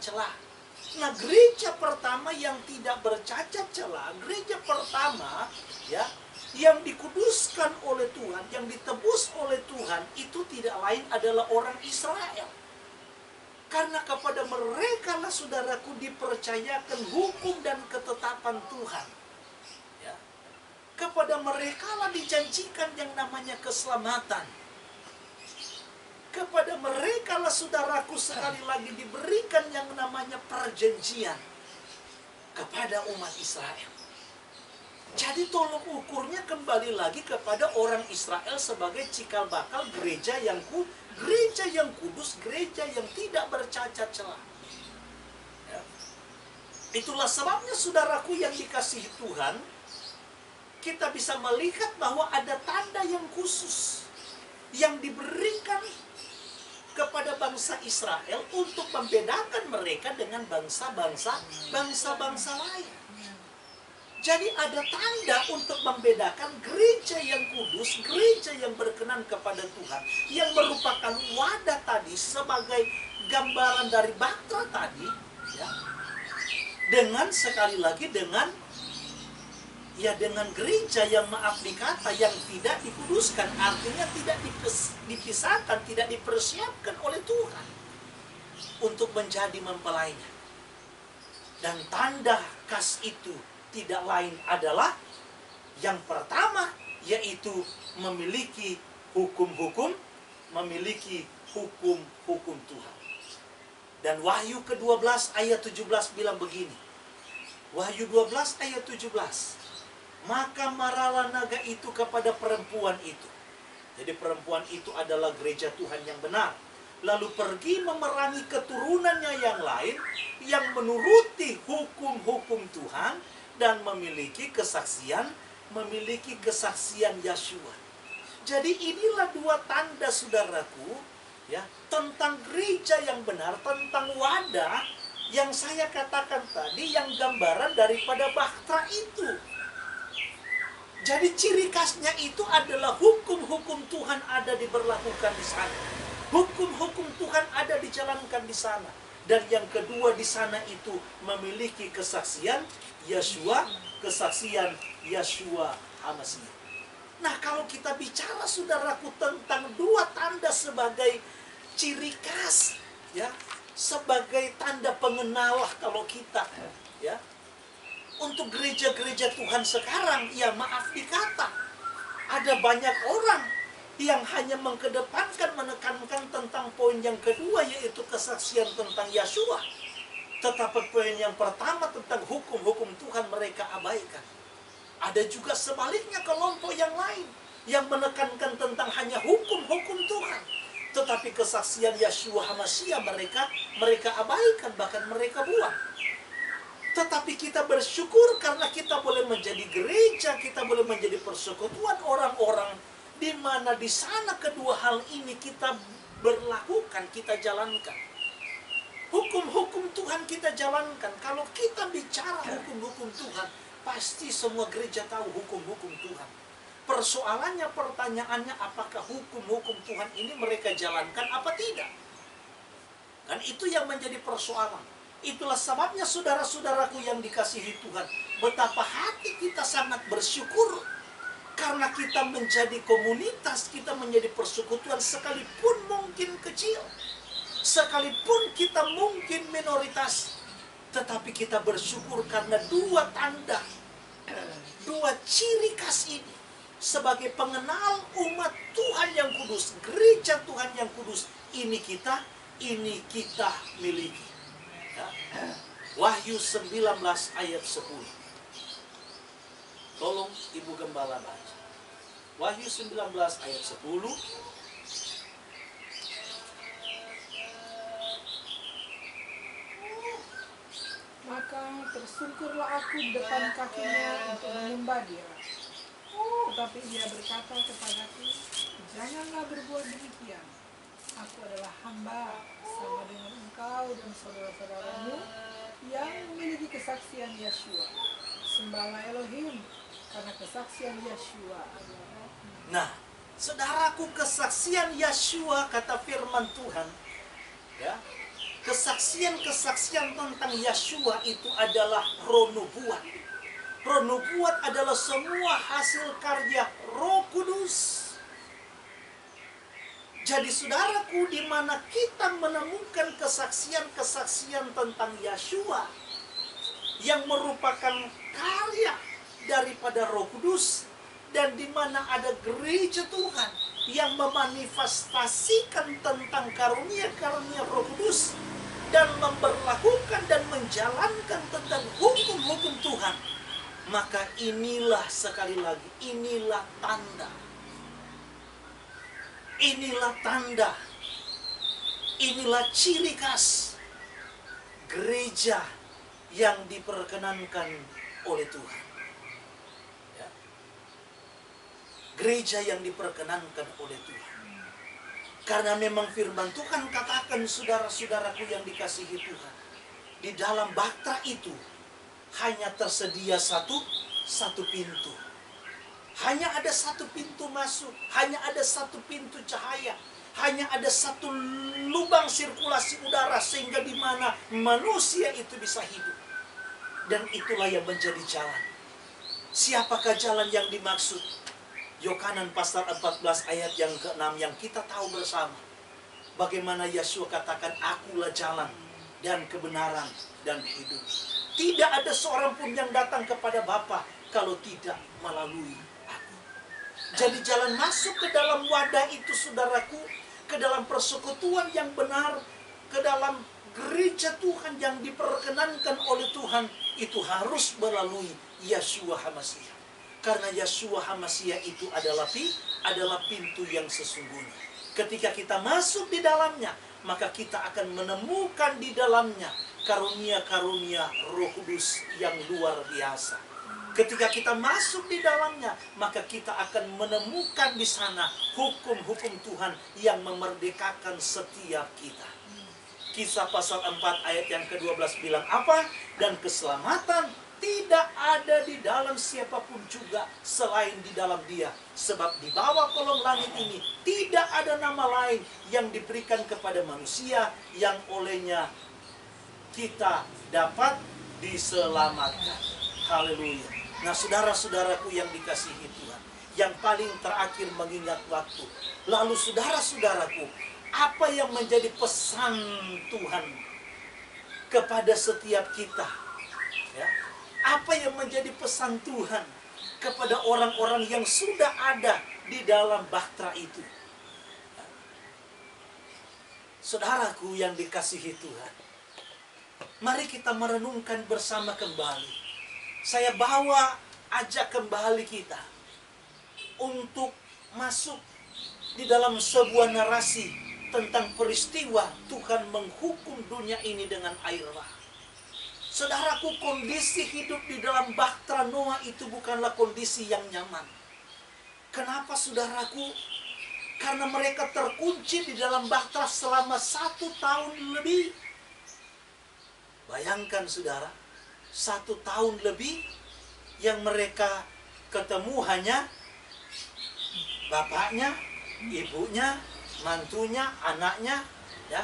celah. Nah, gereja pertama yang tidak bercacat celah, gereja pertama, ya, Yang dikuduskan oleh Tuhan, yang ditebus oleh Tuhan, itu tidak lain adalah orang Israel. Karena kepada mereka lah saudaraku dipercayakan hukum dan ketetapan Tuhan. Ya. Kepada mereka lah dijanjikan yang namanya keselamatan. Kepada mereka lah saudaraku sekali lagi diberikan yang namanya perjanjian kepada umat Israel. Jadi tolong ukurnya kembali lagi kepada orang Israel sebagai cikal bakal gereja yang kudus, gereja yang tidak bercacat celah. Ya. Itulah sebabnya saudaraku yang dikasihi Tuhan, kita bisa melihat bahwa ada tanda yang khusus yang diberikan kepada bangsa Israel untuk membedakan mereka dengan bangsa-bangsa lain. Jadi ada tanda untuk membedakan gereja yang kudus, gereja yang berkenan kepada Tuhan, yang merupakan wadah tadi sebagai gambaran dari Batra tadi, ya, dengan sekali lagi dengan gereja yang maaf dikata yang tidak dikuduskan, artinya tidak dipisahkan, tidak dipersiapkan oleh Tuhan untuk menjadi mempelainya. Dan tanda khas itu tidak lain adalah yang pertama, yaitu memiliki hukum-hukum Tuhan. Dan Wahyu ke-12 ayat 17 bilang begini. Wahyu 12 ayat 17. Maka marahlah naga itu kepada perempuan itu. Jadi perempuan itu adalah gereja Tuhan yang benar. Lalu pergi memerangi keturunannya yang lain yang menuruti hukum-hukum Tuhan dan memiliki kesaksian Yeshua. Jadi inilah dua tanda saudaraku, ya, tentang gereja yang benar, tentang wadah yang saya katakan tadi, yang gambaran daripada Batra itu. Jadi ciri khasnya itu adalah hukum-hukum Tuhan ada diberlakukan di sana. Hukum-hukum Tuhan ada dijalankan di sana. Dan yang kedua di sana itu memiliki kesaksian Yeshua HaMasiah. Nah, kalau kita bicara saudaraku tentang dua tanda sebagai ciri khas, ya, sebagai tanda pengenal kalau kita, ya, untuk gereja-gereja Tuhan sekarang, ya maaf dikata, ada banyak orang yang hanya menekankan tentang poin yang kedua, yaitu kesaksian tentang Yeshua. Tetapi poin yang pertama tentang hukum-hukum Tuhan mereka abaikan. Ada juga sebaliknya kelompok yang lain yang menekankan tentang hanya hukum-hukum Tuhan. Tetapi kesaksian Yeshua HaMasiah mereka abaikan, bahkan mereka buang. Tetapi kita bersyukur karena kita boleh menjadi gereja, kita boleh menjadi persekutuan orang-orang di mana di sana kedua hal ini kita berlakukan, kita jalankan. Hukum-hukum Tuhan kita jalankan. Kalau kita bicara hukum-hukum Tuhan, pasti semua gereja tahu hukum-hukum Tuhan. Persoalannya, pertanyaannya, apakah hukum-hukum Tuhan ini mereka jalankan apa tidak? Kan itu yang menjadi persoalan. Itulah sebabnya saudara-saudaraku yang dikasihi Tuhan, betapa hati kita sangat bersyukur karena kita menjadi komunitas, kita menjadi persekutuan, sekalipun mungkin kecil, sekalipun kita mungkin minoritas, tetapi kita bersyukur karena dua tanda, dua ciri khas ini sebagai pengenal umat Tuhan yang kudus, gereja Tuhan yang kudus, ini kita miliki. Ya. Wahyu 19 ayat 10. Tolong Ibu Gembala baca. Wahyu 19 ayat 10. Maka tersungkurlah aku di depan kakinya untuk menyembah dia. Tetapi ia berkata kepadaku, janganlah berbuat demikian. Aku adalah hamba sama dengan engkau dan saudara-saudaramu yang memiliki kesaksian Yeshua. Sembahlah Elohim, karena kesaksian Yeshua adalah. Nah, saudaraku, kesaksian Yeshua, kata firman Tuhan, ya, kesaksian-kesaksian tentang Yeshua itu adalah roh nubuat. Roh nubuat adalah semua hasil karya Roh Kudus. Jadi saudaraku, di mana kita menemukan kesaksian-kesaksian tentang Yeshua yang merupakan karya daripada Roh Kudus, dan di mana ada gereja Tuhan yang memanifestasikan tentang karunia-karunia Roh Kudus dan memberlakukan dan menjalankan tentang hukum-hukum Tuhan, maka inilah, sekali lagi, inilah tanda. Inilah tanda. Inilah ciri khas gereja yang diperkenankan oleh Tuhan. Ya. Gereja yang diperkenankan oleh Tuhan. Karena memang firman Tuhan katakan, saudara-saudaraku yang dikasihi Tuhan, di dalam Batra itu hanya tersedia satu pintu. Hanya ada satu pintu masuk, hanya ada satu pintu cahaya, hanya ada satu lubang sirkulasi udara sehingga di mana manusia itu bisa hidup. Dan itulah yang menjadi jalan. Siapakah jalan yang dimaksud? Yohanan pasal 14 ayat yang ke-6 yang kita tahu bersama. Bagaimana Yesus katakan, akulah jalan dan kebenaran dan hidup. Tidak ada seorang pun yang datang kepada Bapa kalau tidak melalui aku. Jadi jalan masuk ke dalam wadah itu, saudaraku, ke dalam persekutuan yang benar, ke dalam gereja Tuhan yang diperkenankan oleh Tuhan, itu harus melalui Yeshua HaMasiah. Karena Yeshua HaMasiah itu adalah pintu yang sesungguhnya. Ketika kita masuk di dalamnya, maka kita akan menemukan di dalamnya karunia-karunia Roh Kudus yang luar biasa. Ketika kita masuk di dalamnya, maka kita akan menemukan di sana hukum-hukum Tuhan yang memerdekakan setiap kita. Kisah pasal 4 ayat yang ke-12 bilang apa? Dan keselamatan tidak ada di dalam siapapun juga selain di dalam Dia. Sebab di bawah kolong langit ini tidak ada nama lain yang diberikan kepada manusia yang olehnya kita dapat diselamatkan. Haleluya. Nah, saudara-saudaraku yang dikasihi Tuhan, yang paling terakhir mengingat waktu. Lalu saudara-saudaraku, apa yang menjadi pesan Tuhan kepada setiap kita? Ya. Apa yang menjadi pesan Tuhan kepada orang-orang yang sudah ada di dalam Batra itu? Saudaraku yang dikasihi Tuhan, mari kita merenungkan bersama kembali. Saya ajak kembali kita untuk masuk di dalam sebuah narasi tentang peristiwa Tuhan menghukum dunia ini dengan air bah. Saudaraku, kondisi hidup di dalam Bahtera Noah itu bukanlah kondisi yang nyaman. Kenapa, saudaraku? Karena mereka terkunci di dalam Bahtera selama 1 tahun lebih. Bayangkan, saudara, 1 tahun lebih yang mereka ketemu hanya bapaknya, ibunya, mantunya, anaknya. Ya,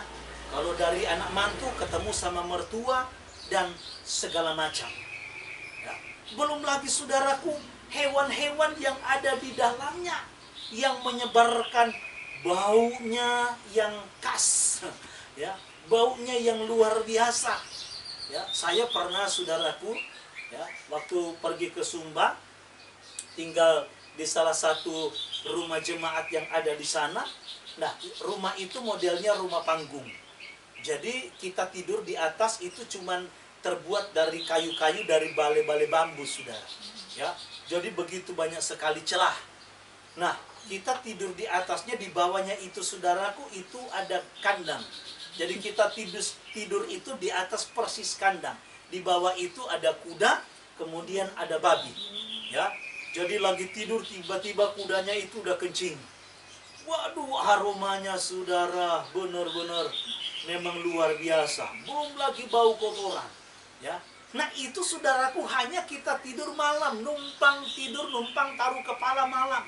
kalau dari anak mantu ketemu sama mertua, dan segala macam. Ya. Belum lagi, saudaraku, hewan-hewan yang ada di dalamnya yang menyebarkan baunya yang khas, ya, baunya yang luar biasa. Ya, saya pernah, saudaraku, ya, waktu pergi ke Sumba, tinggal di salah satu rumah jemaat yang ada di sana. Nah, rumah itu modelnya rumah panggung. Jadi kita tidur di atas itu cuman terbuat dari kayu-kayu, dari bale-bale bambu, saudara. Ya, jadi begitu banyak sekali celah. Nah, kita tidur di atasnya, di bawahnya itu, saudaraku, itu ada kandang. Jadi kita tidur itu di atas persis kandang. Di bawah itu ada kuda, kemudian ada babi. Ya, jadi lagi tidur tiba-tiba kudanya itu udah kencing. Waduh, aromanya, saudara, benar-benar memang luar biasa. Belum lagi bau kotoran. Ya, nah itu, saudaraku, hanya kita tidur malam, numpang tidur, numpang taruh kepala malam.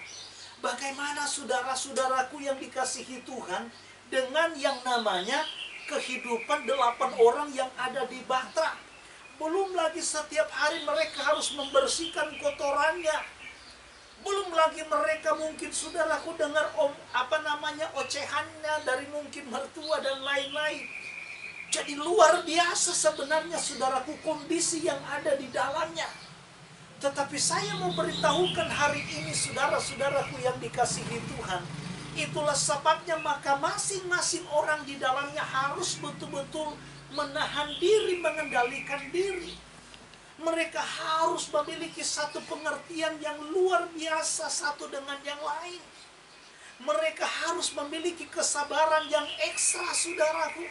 Bagaimana, saudara-saudaraku yang dikasihi Tuhan, dengan yang namanya kehidupan 8 orang yang ada di Batra? Belum lagi setiap hari mereka harus membersihkan kotorannya. Belum lagi mereka mungkin saudaraku dengar ocehannya dari mungkin mertua dan lain-lain. Jadi luar biasa sebenarnya saudaraku kondisi yang ada di dalamnya. Tetapi saya mau beritahukan hari ini saudara-saudaraku yang dikasihi Tuhan. Itulah sebabnya maka masing-masing orang di dalamnya harus betul-betul menahan diri, mengendalikan diri. Mereka harus memiliki satu pengertian yang luar biasa satu dengan yang lain. Mereka harus memiliki kesabaran yang ekstra saudaraku.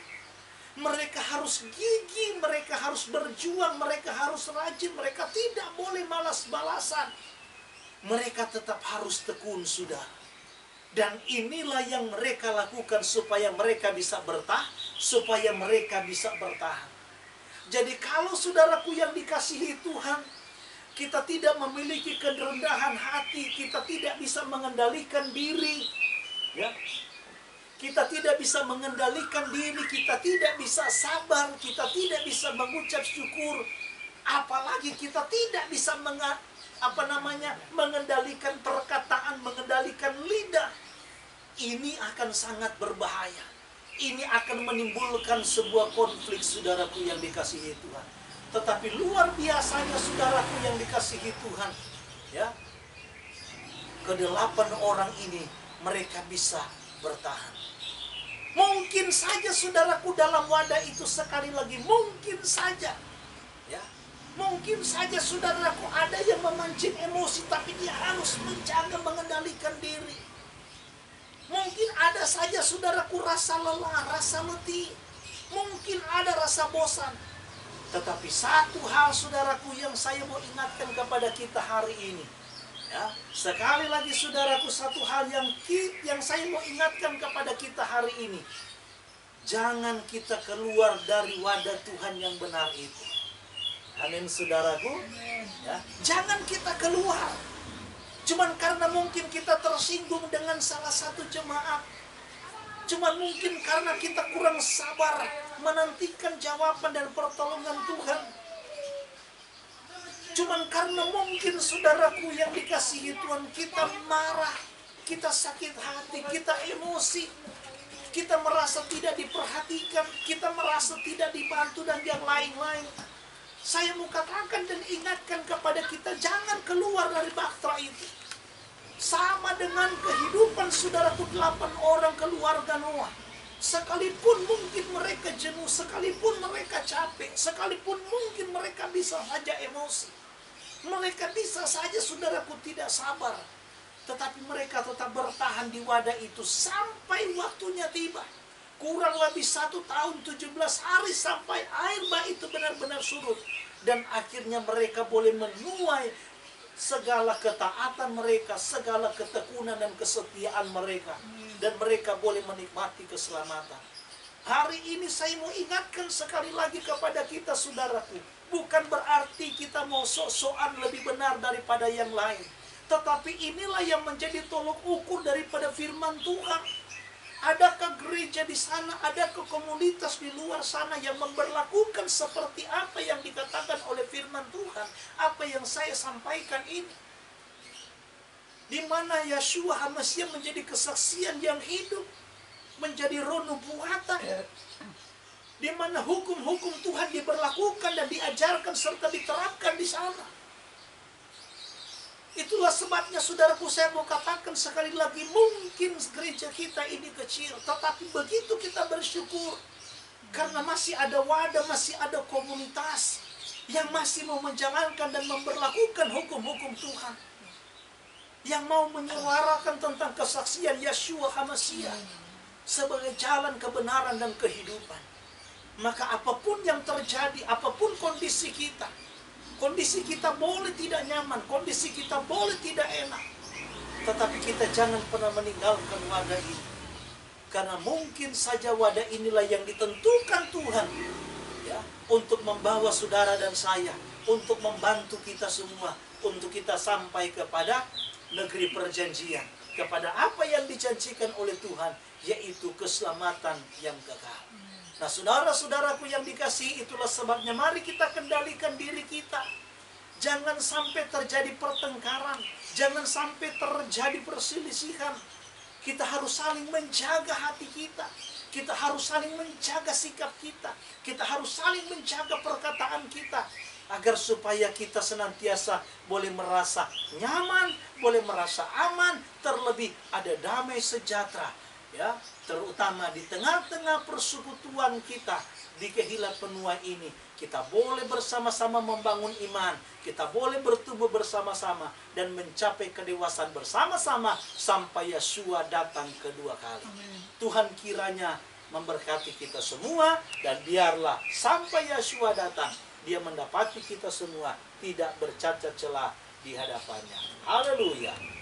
Mereka harus gigih, mereka harus berjuang, mereka harus rajin, mereka tidak boleh malas-malasan. Mereka tetap harus tekun saudara. Dan inilah yang mereka lakukan supaya mereka bisa bertahan. Jadi kalau saudaraku yang dikasihi Tuhan, kita tidak memiliki kerendahan hati, kita tidak bisa mengendalikan diri, ya. Kita tidak bisa mengendalikan diri, kita tidak bisa sabar, kita tidak bisa mengucap syukur, apalagi kita tidak bisa mengendalikan perkataan, mengendalikan lidah. Ini akan sangat berbahaya. Ini akan menimbulkan sebuah konflik saudaraku yang dikasihi Tuhan. Tetapi luar biasanya saudaraku yang dikasihi Tuhan, ya, ke-8 orang ini mereka bisa bertahan. Mungkin saja saudaraku dalam wadah itu sekali lagi, mungkin saja, ya, mungkin saja saudaraku ada yang memancing emosi, tapi dia harus menjaga mengendalikan diri. Mungkin ada saja saudaraku rasa lelah, rasa letih. Mungkin ada rasa bosan. Tetapi satu hal saudaraku yang saya mau ingatkan kepada kita hari ini. Ya, sekali lagi saudaraku, satu hal yang saya mau ingatkan kepada kita hari ini. Jangan kita keluar dari wadah Tuhan yang benar itu. Amin saudaraku. Ya, jangan kita keluar. Cuman karena mungkin kita tersinggung dengan salah satu jemaat. Cuman mungkin karena kita kurang sabar menantikan jawaban dan pertolongan Tuhan. Cuman karena mungkin saudaraku yang dikasihi Tuhan, kita marah, kita sakit hati, kita emosi. Kita merasa tidak diperhatikan, kita merasa tidak dibantu dan yang lain-lain. Saya mau katakan dan ingatkan kepada kita, jangan keluar dari bahtera itu. Sama dengan kehidupan saudaraku 8 orang keluarga Noah. Sekalipun mungkin mereka jenuh, sekalipun mereka capek, sekalipun mungkin mereka bisa saja emosi. Mereka bisa saja saudaraku tidak sabar. Tetapi mereka tetap bertahan di wadah itu sampai waktunya tiba. Kurang lebih 1 tahun 17 hari sampai air bah itu benar-benar surut. Dan akhirnya mereka boleh menuai segala ketaatan mereka, segala ketekunan dan kesetiaan mereka. Dan mereka boleh menikmati keselamatan. Hari ini saya mau ingatkan sekali lagi kepada kita saudaraku. Bukan berarti kita mau sok-sokan lebih benar daripada yang lain. Tetapi inilah yang menjadi tolok ukur daripada firman Tuhan. Adakah gereja di sana, adakah komunitas di luar sana yang memberlakukan seperti apa yang dikatakan oleh firman Tuhan? Apa yang saya sampaikan ini. Di mana Yeshua HaMashiach menjadi kesaksian yang hidup. Menjadi roh nubuatan. Di mana hukum-hukum Tuhan diberlakukan dan diajarkan serta diterapkan di sana. Itulah sebabnya saudaraku saya mau katakan sekali lagi, mungkin gereja kita ini kecil, tetapi begitu kita bersyukur karena masih ada wadah, masih ada komunitas yang masih mau menjalankan dan memberlakukan hukum-hukum Tuhan, yang mau menyuarakan tentang kesaksian Yeshua HaMashiach sebagai jalan kebenaran dan kehidupan. Maka apapun yang terjadi, apapun kondisi kita boleh tidak nyaman, kondisi kita boleh tidak enak, tetapi kita jangan pernah meninggalkan wadah ini. Karena mungkin saja wadah inilah yang ditentukan Tuhan, ya, untuk membawa saudara dan saya, untuk membantu kita semua, untuk kita sampai kepada negeri perjanjian, kepada apa yang dijanjikan oleh Tuhan, yaitu keselamatan yang kekal. Nah, saudara-saudaraku yang dikasihi, itulah sebabnya mari kita kendalikan diri kita. Jangan sampai terjadi pertengkaran, jangan sampai terjadi perselisihan. Kita harus saling menjaga hati kita. Kita harus saling menjaga sikap kita. Kita harus saling menjaga perkataan kita. Agar supaya kita senantiasa boleh merasa nyaman, boleh merasa aman, terlebih ada damai sejahtera. Ya, terutama di tengah-tengah persekutuan kita di Kehilat Penua ini, kita boleh bersama-sama membangun iman, kita boleh bertumbuh bersama-sama dan mencapai kedewasaan bersama-sama sampai Yeshua datang kedua kali. Amin. Tuhan kiranya memberkati kita semua, dan biarlah sampai Yeshua datang, Dia mendapati kita semua tidak bercacat celah di hadapannya. Haleluya.